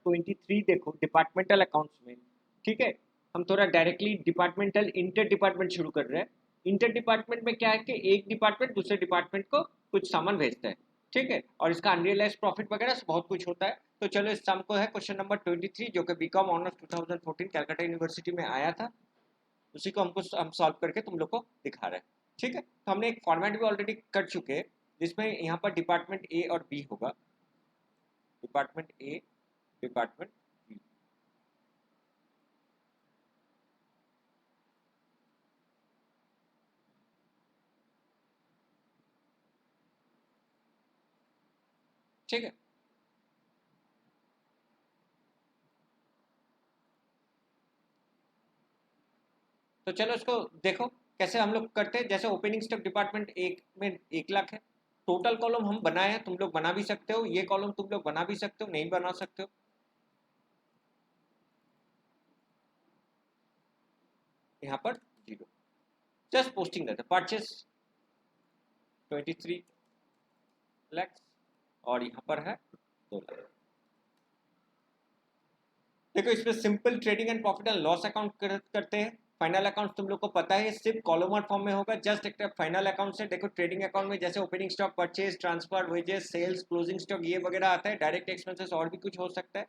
23 देखो departmental accounts में, ठीक है, हम थोड़ा डायरेक्टली डिपार्टमेंटल इंटर डिपार्टमेंट शुरू कर रहे हैं। इंटर डिपार्टमेंट में क्या है कि एक डिपार्टमेंट दूसरे डिपार्टमेंट को कुछ सामान भेजता है, ठीक है, और इसका अनरियलाइज प्रॉफिट वगैरह बहुत कुछ होता है। तो चलो इस सम को है क्वेश्चन नंबर 23 जो कि बीकॉम ऑनर्स 2014 कैलकाटा यूनिवर्सिटी में आया था, उसी को हम सॉल्व करके तुम लोग को दिखा रहे हैं, ठीक है। तो हमने एक फॉर्मेट भी ऑलरेडी कर चुके हैं जिसमें यहाँ पर डिपार्टमेंट ए और बी होगा, डिपार्टमेंट ए डिपार्टमेंट बी, ठीक है। तो चलो इसको देखो कैसे हम लोग करते हैं। जैसे ओपनिंग स्टॉक डिपार्टमेंट एक में 1 लाख है, टोटल कॉलम हम बनाए हैं, तुम लोग बना भी सकते हो, ये कॉलम तुम लोग बना भी सकते हो, नहीं बना सकते हो। यहाँ पर 0, जस्ट पोस्टिंग रहता है। परचेस 23 लाख और यहाँ पर है 2 लाख। देखो इसमें simple trading and profit and loss account करते हैं। फाइनल अकाउंट तुम लोग को पता है सिर्फ कॉलमर फॉर्म में होगा, जस्ट एक फाइनल अकाउंट से। देखो ट्रेडिंग अकाउंट में जैसे opening stock, purchase, transfer, wages, sales, closing stock ये वगैरह आता है, डायरेक्ट एक्सपेंसेस और भी कुछ हो सकता है।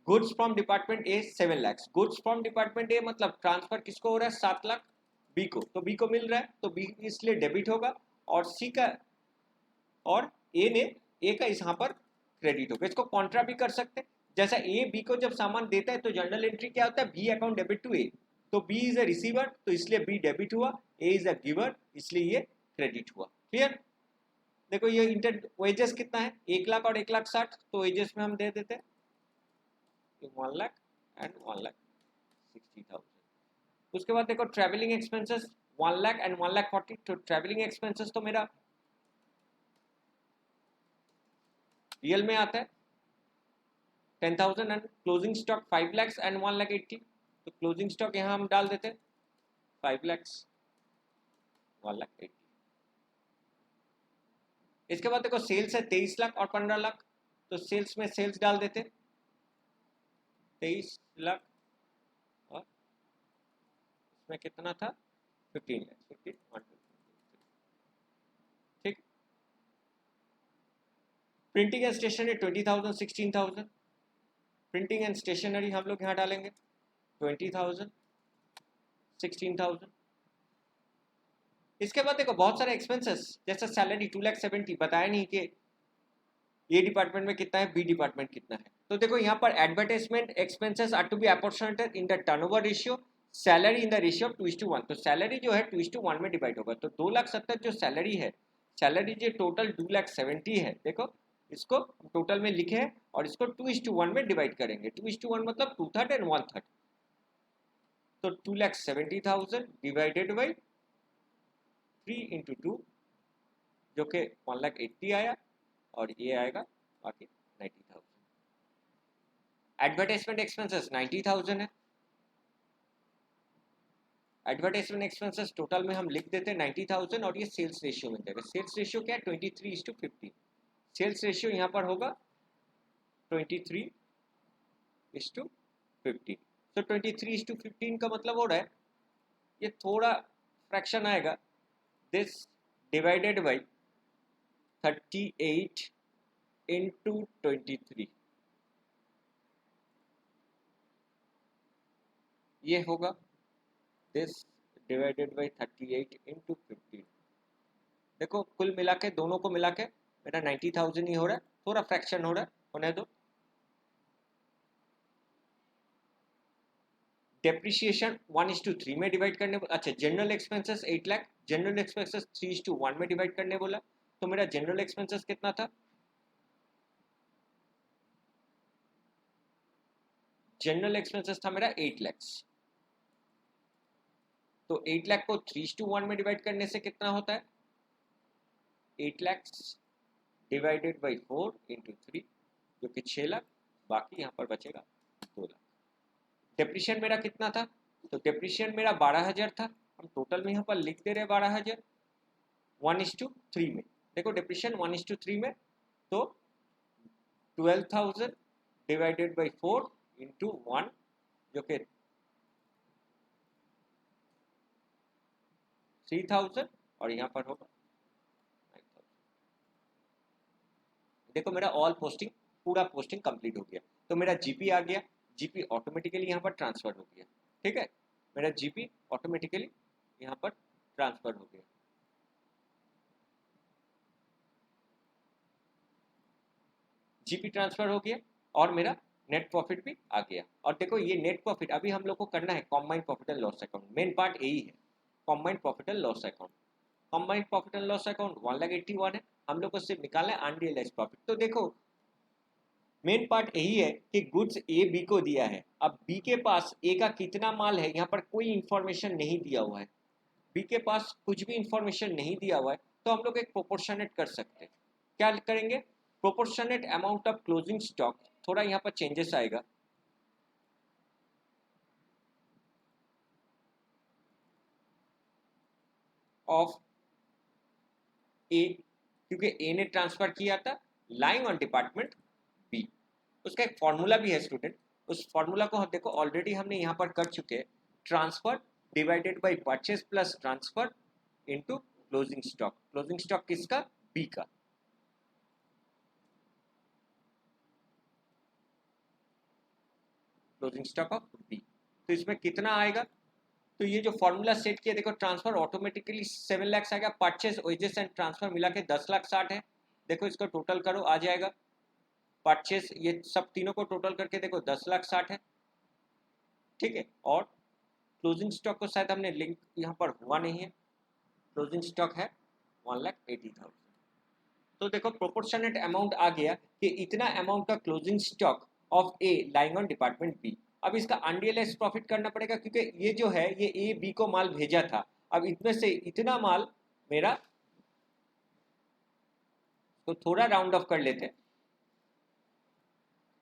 Goods from department A 7 lakh, goods from department A मतलब ट्रांसफर किसको हो रहा है 7 लाख, बी को, तो बी को मिल रहा है तो बी इसलिए डेबिट होगा, और सी का और ए का इस यहाँ पर क्रेडिट होगा। इसको कॉन्ट्रा भी कर सकते हैं, जैसा ए बी को जब सामान देता है तो जनरल एंट्री क्या होता है, बी अकाउंट डेबिट टू ए, तो बी इज अ रिसीवर तो इसलिए बी डेबिट हुआ, ए इज अ गिवर इसलिए ये क्रेडिट हुआ। क्लियर। देखो ये इंटर वेजेस कितना है 1 लाख और 1,60,000, तो वेजेस में हम दे देते हैं 1 लाख एंड 1,60,000। उसके बाद देखो ट्रेवलिंग एक्सपेंसेस 1 लाख एंड 1,40,000, तो ट्रेवलिंग एक्सपेंसेस तो मेरा रियल में आता है 10,000 and closing stock 5 lakhs and 1,80,000, तो क्लोजिंग स्टॉक यहाँ हम डाल देते हैं 5 lakhs 1,80,000। इसके बाद देखो सेल्स है 23 लाख और 15 लाख, तो सेल्स में सेल्स डाल देते 23 लाख और इसमें कितना था 15 लाख, 15 ठीक। Printing and stationery 20,000 16,000, printing and stationery हम लोग यहाँ डालेंगे 20,000 16,000। इसके बाद देखो बहुत सारे एक्सपेंसेस जैसे सैलरी 2,70,000 बताया नहीं कि ए डिपार्टमेंट में कितना है, बी डिपार्टमेंट कितना है। तो देखो यहाँ पर advertisement expenses are to be apportioned in the turnover ratio, salary in the ratio of 2:1, तो सैलरी जो है 2:1 में डिवाइड होगा। तो 2,70,000 जो सैलरी है, सैलरी जो टोटल 2,70,000 है, देखो इसको टोटल में लिखे हैं और इसको 2:1 में डिवाइड करेंगे। 2:1 मतलब 2/3 एंड 1/3, तो 2,70,000 डिवाइडेड बाई 3 into 2 जो कि 1,80,000 आया, और ये आएगा बाकी 90,000। एडवर्टाइजमेंट एक्सपेंसेस 90,000 है, एडवर्टाइजमेंट एक्सपेंसेस टोटल में हम लिख देते हैं 90,000, और ये सेल्स रेशियो में देगा। सेल्स रेशियो क्या है 23:15, सेल्स रेशियो यहाँ पर होगा 23:15। तो 23:15 का मतलब हो रहा है ये थोड़ा फ्रैक्शन आएगा, दिस डिवाइडेड बाई 38 into 23, ये होगा दिस डिवाइडेड बाई 38 into 15। देखो कुल मिला के दोनों को मिला के मेरा 90,000 ही हो रहा है, थोड़ा फ्रैक्शन हो रहा है, होने दो। डेप्रिसिएशन 1:3 में डिवाइड करने, अच्छा general expenses 8 lakh, general expenses 3:1 में डिवाइड करने बोला, तो मेरा जनरल एक्सपेंसेस कितना था, जनरल एक्सपेंसेस था मेरा 8 lakhs, तो 8 लाख को 3:1 में डिवाइड करने से कितना होता है 8 lakhs डिवाइडेड बाई 4 into 3 जो कि 6 लाख, बाकी यहाँ पर बचेगा 2 लाख। डेप्रिशिएशन मेरा कितना था, तो डेप्रिशिएशन मेरा 12,000 था, हम टोटल में यहाँ पर लिख दे रहे 12,000 1:3 में। देखो डेप्रिशिएशन 1:3 में, तो 12,000 डिवाइडेड बाई 4 इंटू 1 जो कि 3000 और यहाँ पर होगा 9000। देखो मेरा ऑल पोस्टिंग पूरा पोस्टिंग कंप्लीट हो गया, तो मेरा जीपी आ गया, जीपी ऑटोमेटिकली यहाँ पर ट्रांसफर हो गया। ठीक है, मेरा जीपी ऑटोमेटिकली यहाँ पर ट्रांसफर हो गया। जीपी ट्रांसफर हो गया और मेरा नेट प्रॉफिट भी आ गया। और देखो ये नेट प्रॉफिट अभी हम लोग को करना है combined profit and loss account, main part यही है combined profit and loss account. Combined profit and loss account 1,81,000 है, हम लोग को सिर्फ निकालना है अनरियलाइज्ड प्रॉफिट। तो देखो मेन पार्ट यही है कि गुड्स ए बी को दिया है, अब बी के पास ए का कितना माल है यहाँ पर कोई इंफॉर्मेशन नहीं दिया हुआ है, बी के पास कुछ भी इंफॉर्मेशन नहीं दिया हुआ है, तो हम लोग एक प्रोपोर्शनेट कर सकते हैं। क्या करेंगे, proportionate amount of closing stock, थोड़ा यहाँ पर चेंजेस आएगा, ऑफ ए, क्योंकि ए ने ट्रांसफर किया था लाइंग ऑन डिपार्टमेंट बी। उसका एक फॉर्मूला भी है स्टूडेंट, उस फॉर्मूला को हम देखो ऑलरेडी हमने यहाँ पर कर चुके हैं, transfer divided by purchase plus transfer into closing stock. Closing stock किसका, बी का। क्लोजिंग स्टॉक ऑफ बी, तो इसमें कितना आएगा, तो ये जो फॉर्मूला सेट किया देखो ट्रांसफर ऑटोमेटिकली 7 लाख आएगा, परचेज वेजेस एंड ट्रांसफर मिला के 10,60,000 है। देखो इसको टोटल करो आ जाएगा, परचेज ये सब तीनों को टोटल करके देखो 10,60,000 है। ठीक है, और क्लोजिंग स्टॉक को शायद हमने लिंक यहाँ पर हुआ नहीं है, क्लोजिंग स्टॉक है 1,80,000। तो देखो प्रोपोर्शनेट अमाउंट आ गया कि इतना अमाउंट का closing stock of A lying on department B. अब इसका अनरियलाइज्ड प्रॉफिट करना पड़ेगा क्योंकि ये जो है ये ए बी को माल भेजा था, अब इनमें से इतना माल मेरा, तो थोड़ा राउंड ऑफ कर लेते हैं,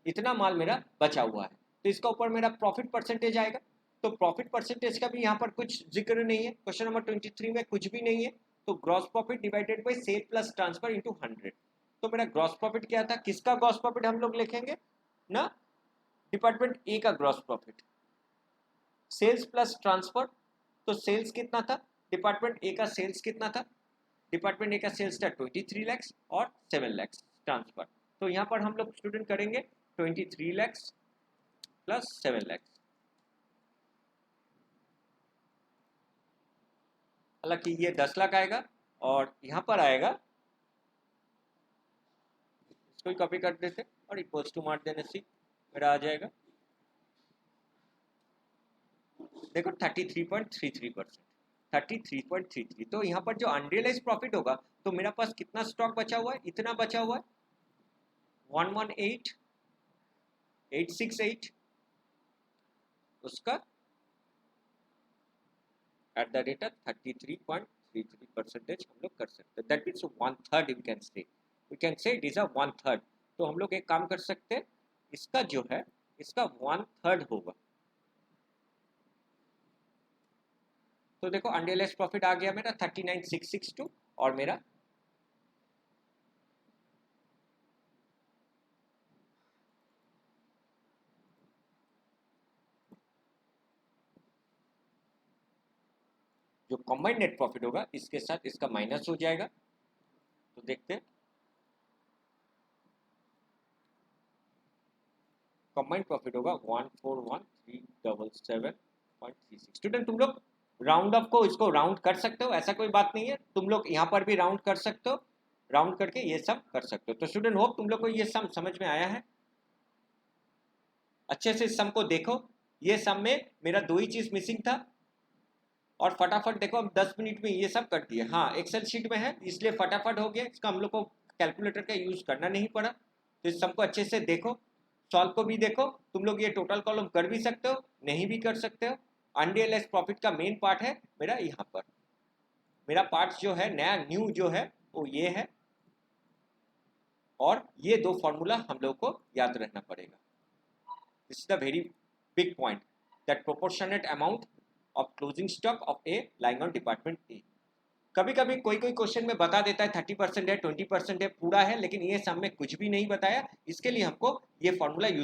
इतना माल मेरा बचा हुआ है, तो इसका ऊपर मेरा प्रॉफिट परसेंटेज आएगा। तो प्रॉफिट परसेंटेज का भी यहाँ पर कुछ जिक्र नहीं है, क्वेश्चन नंबर 23 में कुछ भी नहीं है। तो gross profit divided by sale plus transfer into 100। तो मेरा ग्रॉस प्रॉफिट क्या था, किसका ग्रॉस प्रॉफिट हम लोग लिखेंगे ना, डिपार्टमेंट ए का gross profit, sales plus transfer. तो सेल्स कितना था, डिपार्टमेंट ए का सेल्स कितना था, डिपार्टमेंट ए का सेल्स था 23 लाख और 7 लाख ट्रांसफर। तो यहाँ पर हम लोग स्टूडेंट करेंगे 23 लाख प्लस 7 लाख, हालांकि ये 10 लाख आएगा और यहाँ पर आएगा, इसको ही कॉपी कर देते और इक्वल्स टू मार देने से मेरा आ जाएगा देखो 33.33%, 33.33। तो यहाँ पर जो अनरियलाइज प्रॉफिट होगा तो मेरा पास कितना स्टॉक बचा हुआ है, इतना बचा हुआ है 118,868, उसका एट द रेट ऑफ 33.33% हम लोग कर सकते हैं, that means 1/3 we can say it is a 1/3। तो हम लोग एक काम कर सकते हैं, इसका जो है इसका 1/3 होगा। तो देखो अनरियलाइज्ड प्रॉफिट आ गया मेरा 39,662 और मेरा जो कॉम्बाइंड नेट प्रॉफिट होगा इसके साथ इसका माइनस हो जाएगा। तो देखते हैं कॉम्बाइंड प्रॉफिट होगा 141,377.36। स्टूडेंट तुम लोग राउंड ऑफ को इसको राउंड कर सकते हो, ऐसा कोई बात नहीं है, तुम लोग यहाँ पर भी राउंड कर सकते हो, राउंड करके ये सब कर सकते हो। तो स्टूडेंट होप तुम लोग को ये सम समझ में आया है, अच्छे से इस सम को देखो। ये सम में मेरा दो ही चीज मिसिंग था और फटाफट देखो हम 10 मिनट में ये सब कर दिए। हाँ एक्सेल शीट में है इसलिए फटाफट हो गया, इसका हम लोग को कैलकुलेटर का यूज करना नहीं पड़ा। तो इस सम को अच्छे से देखो, सॉल्व को भी देखो, तुम लोग ये टोटल कॉलम कर भी सकते हो नहीं भी कर सकते हो। अनरियलाइज्ड प्रॉफिट का मेन पार्ट है मेरा यहाँ पर, मेरा पार्ट जो है नया न्यू जो है वो ये है, और ये दो फॉर्मूला हम लोग को याद रखना पड़ेगा। This is the very big point that proportionate amount of closing stock of A lying on department A. कभी कभी कोई कोई क्वेश्चन में बता देता है 30% है 20% है पूरा है, लेकिन ये सम में कुछ भी नहीं बताया, इसके लिए हमको ये फॉर्मूला यूज